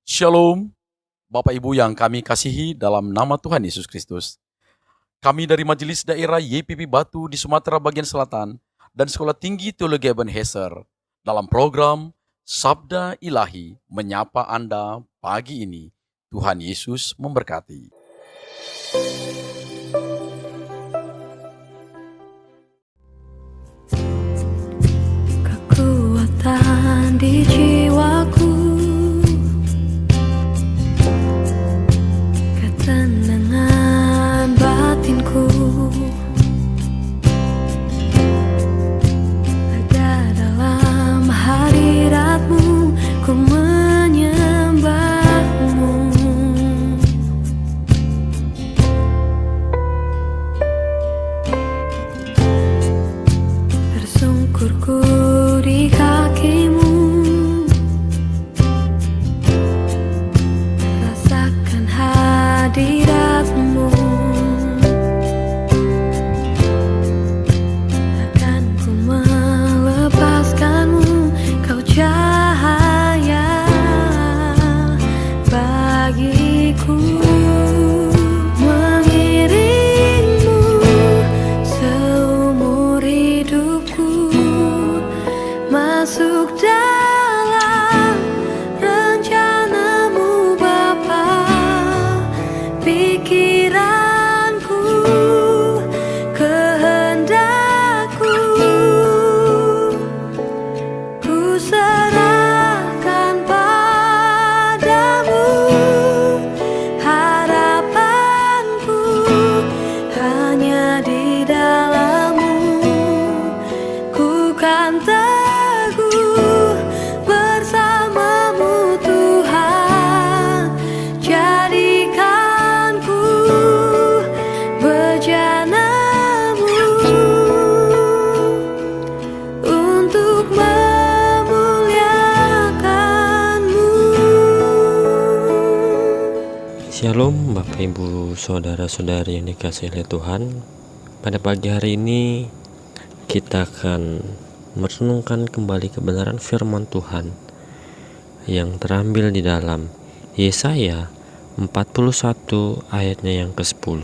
Shalom, Bapak Ibu yang kami kasihi dalam nama Tuhan Yesus Kristus. Kami dari Majelis Daerah YPP Batu di Sumatera bagian Selatan dan Sekolah Tinggi Teologi Ebenezer dalam program Sabda Ilahi menyapa Anda pagi ini. Tuhan Yesus memberkati. Kekuatan di jiwaku, ketenangan batinku, ada dalam hadirat-Mu, ku menyembah-Mu. Tersungkurku di kaki-Mu, rasakan hadirat-Mu. Takkan ku melepaskan-Mu, Kau cahaya bagiku. Mengiring-Mu seumur hidupku, masuk dalam rencana-Mu Bapa. Pikiranku, kehendakku, ku serahkan padamu. Harapanku hanya di dalam-Mu, ku kan teguh bersama-Mu Tuhan. Jadikanku bejana-Mu untuk memuliakan-Mu. Shalom Bapak Ibu Saudara-saudari yang dikasihi oleh Tuhan. Pada pagi hari ini kita akan merenungkan kembali kebenaran firman Tuhan yang terambil di dalam Yesaya 41 ayatnya yang ke-10.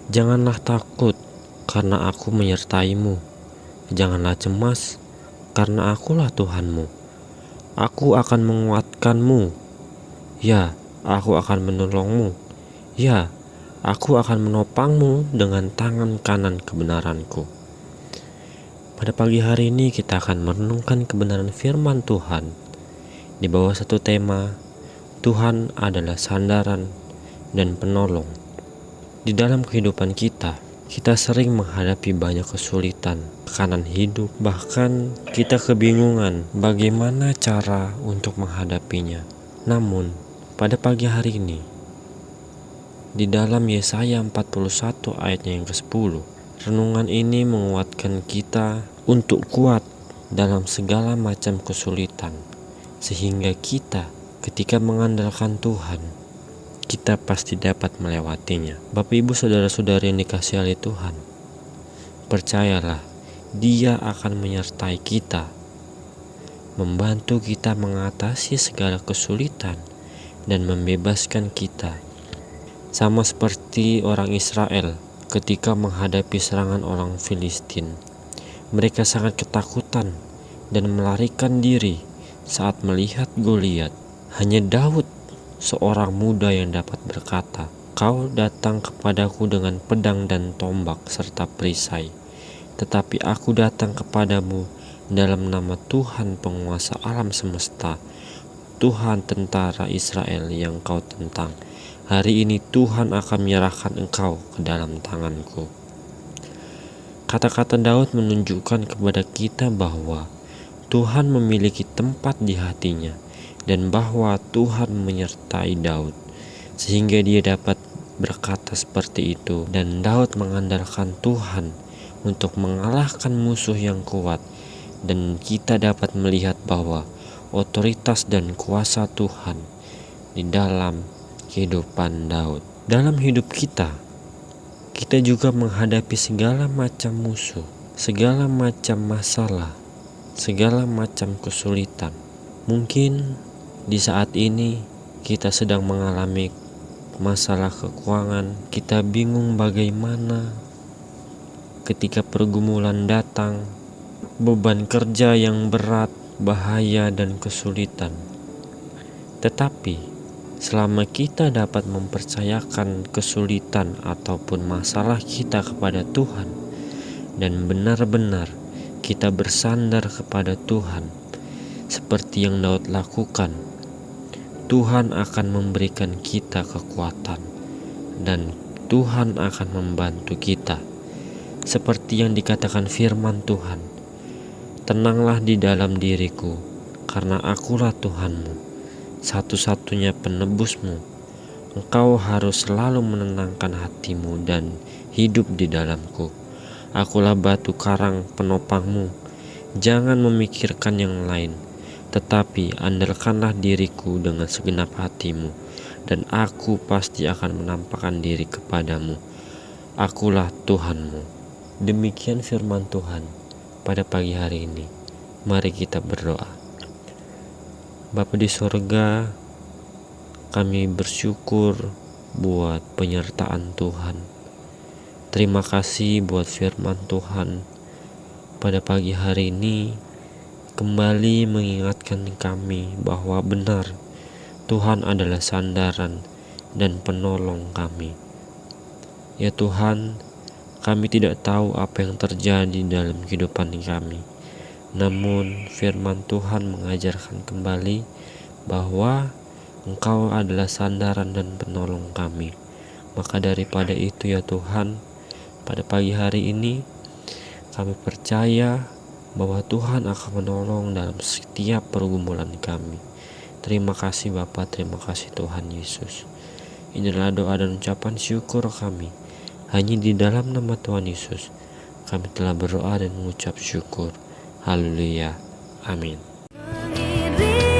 Janganlah takut karena aku menyertai-mu, janganlah cemas karena akulah Tuhanmu. Aku akan menguatkan-Mu, ya aku akan menolong-Mu, ya aku akan menopang-Mu dengan tangan kanan kebenaranku. Pada pagi hari ini kita akan merenungkan kebenaran firman Tuhan di bawah satu tema, Tuhan adalah sandaran dan penolong. Di dalam kehidupan kita sering menghadapi banyak kesulitan, tekanan hidup, bahkan kita kebingungan bagaimana cara untuk menghadapinya. Namun, pada pagi hari ini, di dalam Yesaya 41 ayatnya yang ke-10, renungan ini menguatkan kita untuk kuat dalam segala macam kesulitan, sehingga kita ketika mengandalkan Tuhan, kita pasti dapat melewatinya. Bapak Ibu Saudara-saudari yang dikasihi oleh Tuhan, percayalah, Dia akan menyertai kita, membantu kita mengatasi segala kesulitan dan membebaskan kita. Sama seperti orang Israel ketika menghadapi serangan orang Filistin, mereka sangat ketakutan dan melarikan diri saat melihat Goliat. Hanya Daud, seorang muda, yang dapat berkata, "Kau datang kepadaku dengan pedang dan tombak serta perisai, tetapi aku datang kepadamu dalam nama Tuhan penguasa alam semesta, Tuhan tentara Israel yang kau tentang. Hari ini Tuhan akan menyerahkan engkau ke dalam tanganku." Kata-kata Daud menunjukkan kepada kita bahwa Tuhan memiliki tempat di hatinya dan bahwa Tuhan menyertai Daud, sehingga dia dapat berkata seperti itu. Dan Daud mengandalkan Tuhan untuk mengalahkan musuh yang kuat, dan kita dapat melihat bahwa otoritas dan kuasa Tuhan di dalam kehidupan Daud. Dalam hidup kita juga menghadapi segala macam musuh, segala macam masalah, segala macam kesulitan. Mungkin di saat ini kita sedang mengalami masalah keuangan, kita bingung bagaimana ketika pergumulan datang, beban kerja yang berat, bahaya dan kesulitan. Tetapi selama kita dapat mempercayakan kesulitan ataupun masalah kita kepada Tuhan dan benar-benar kita bersandar kepada Tuhan seperti yang Daud lakukan, Tuhan akan memberikan kita kekuatan dan Tuhan akan membantu kita. Seperti yang dikatakan firman Tuhan, tenanglah di dalam diriku, karena akulah Tuhanmu, satu-satunya penebusmu. Engkau harus selalu menenangkan hatimu dan hidup di dalamku. Akulah batu karang penopangmu. Jangan memikirkan yang lain, tetapi andalkanlah diriku dengan segenap hatimu, dan aku pasti akan menampakkan diri kepadamu. Akulah Tuhanmu. Demikian firman Tuhan pada pagi hari ini. Mari kita berdoa. Bapa di sorga, kami bersyukur buat penyertaan Tuhan. Terima kasih buat firman Tuhan pada pagi hari ini kembali mengingatkan kami bahwa benar Tuhan adalah sandaran dan penolong kami. Ya Tuhan, kami tidak tahu apa yang terjadi dalam kehidupan kami. Namun firman Tuhan mengajarkan kembali bahwa Engkau adalah sandaran dan penolong kami. Maka daripada itu ya Tuhan, pada pagi hari ini kami percaya bahwa Tuhan akan menolong dalam setiap pergumulan kami. Terima kasih Bapa, terima kasih Tuhan Yesus. Inilah doa dan ucapan syukur kami. Hanya di dalam nama Tuhan Yesus kami telah berdoa dan mengucap syukur. Haleluya. Amin. Mengiringi